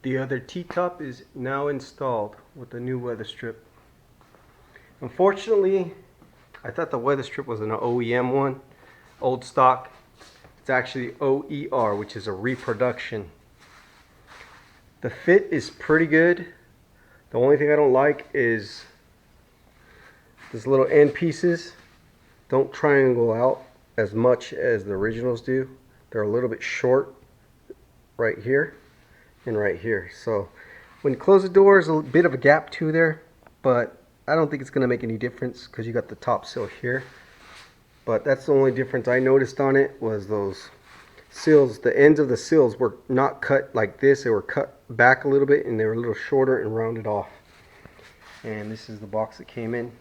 The other T-top is now installed with the new weather strip. Unfortunately, I thought the weather strip was an OEM one, old stock. It's actually OER, which is a reproduction. The fit is pretty good. The only thing I don't like is these little end pieces don't triangle out as much as the originals do. They're a little bit short right here and right here. So when you close the door, there's a bit of a gap too there, but I don't think it's going to make any difference because you got the top sill here. But that's the only difference I noticed on it, was those sills. The ends of the sills were not cut like this. They were cut back a little bit and they were a little shorter and rounded off. And this is the box that came in,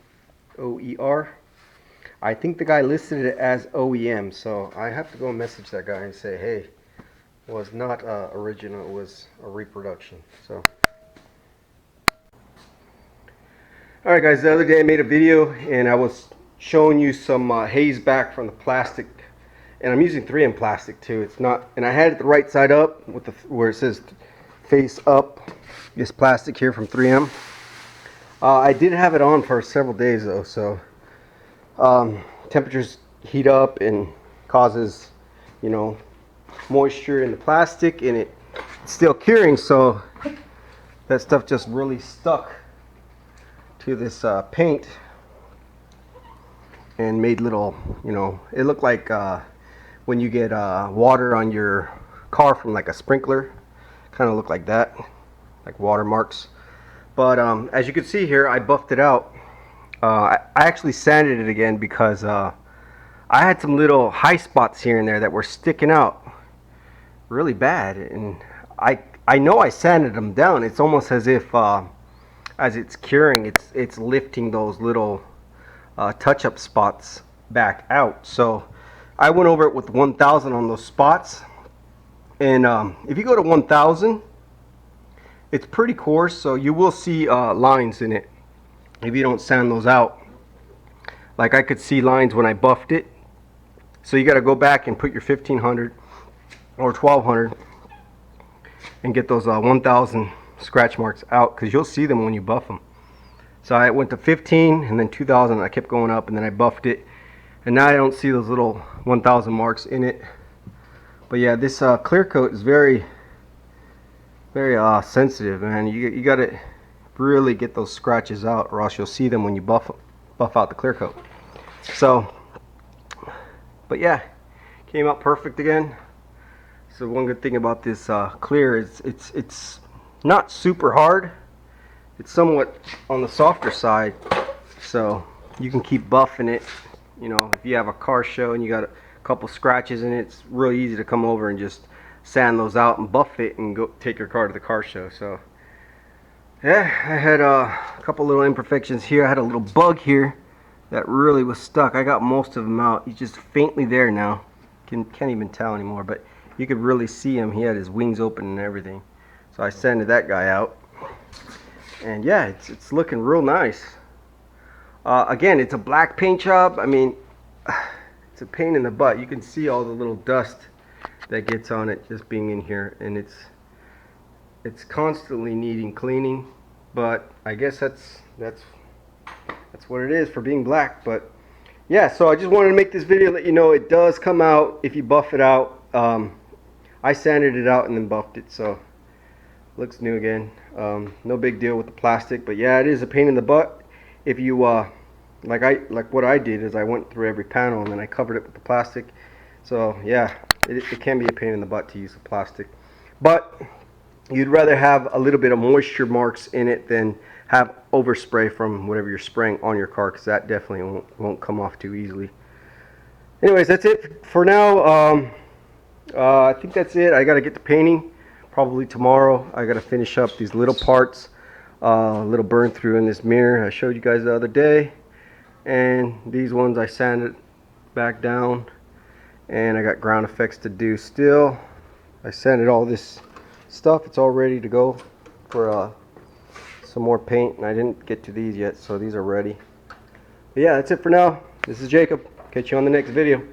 OER. I think the guy listed it as OEM, so I have to go message that guy and say, hey, it was not original, it was a reproduction. So alright guys, the other day I made a video and I was showing you some haze back from the plastic, and I'm using 3M plastic too. It's not, and I had it the right side up with the where it says face up, this plastic here from 3M. I did have it on for several days though, so temperatures heat up and causes, you know, moisture in the plastic, and it's still curing, so that stuff just really stuck to this paint and made little, you know, it looked like when you get water on your car from like a sprinkler, kind of looked like that, like watermarks. But as you can see here, I buffed it out. I actually sanded it again because I had some little high spots here and there that were sticking out really bad, and I know I sanded them down. It's almost as if as it's curing, it's lifting those little touch-up spots back out. So I went over it with 1000 on those spots, and if you go to 1000, it's pretty coarse, so you will see lines in it if you don't sand those out. Like I could see lines when I buffed it. So you got to go back and put your 1500 or 1200 and get those 1000 scratch marks out, because you'll see them when you buff them. So I went to 15 and then 2000. I kept going up and then I buffed it, and now I don't see those little 1000 marks in it. But yeah, this clear coat is very sensitive, man. You got to really get those scratches out, or else you'll see them when you buff out the clear coat. So, but yeah, came out perfect again. So one good thing about this clear is it's not super hard. It's somewhat on the softer side, so you can keep buffing it. You know, if you have a car show and you got a couple scratches in it, it's really easy to come over and just sand those out and buff it and go take your car to the car show. So yeah, I had a couple little imperfections here. I had a little bug here that really was stuck. I got most of them out. He's just faintly there now. Can't even tell anymore, but you could really see him. He had his wings open and everything. So I sanded that guy out, and yeah, it's looking real nice. Again, it's a black paint job. I mean, it's a pain in the butt. You can see all the little dust that gets on it just being in here, and it's constantly needing cleaning. But I guess that's what it is for being black. But yeah, so I just wanted to make this video, let you know it does come out if you buff it out. I sanded it out and then buffed it, so looks new again. No big deal with the plastic, but yeah, it is a pain in the butt. If you like what I did is I went through every panel and then I covered it with the plastic. So yeah, it can be a pain in the butt to use the plastic, but you'd rather have a little bit of moisture marks in it than have overspray from whatever you're spraying on your car, because that definitely won't come off too easily. Anyways, that's it for now. I think that's it. I gotta get to painting probably tomorrow. I gotta finish up these little parts, little burn through in this mirror I showed you guys the other day, and these ones I sanded back down, and I got ground effects to do still. I sanded all this stuff. It's all ready to go for some more paint, and I didn't get to these yet, so these are ready. But yeah, that's it for now. This is Jacob. Catch you on the next video.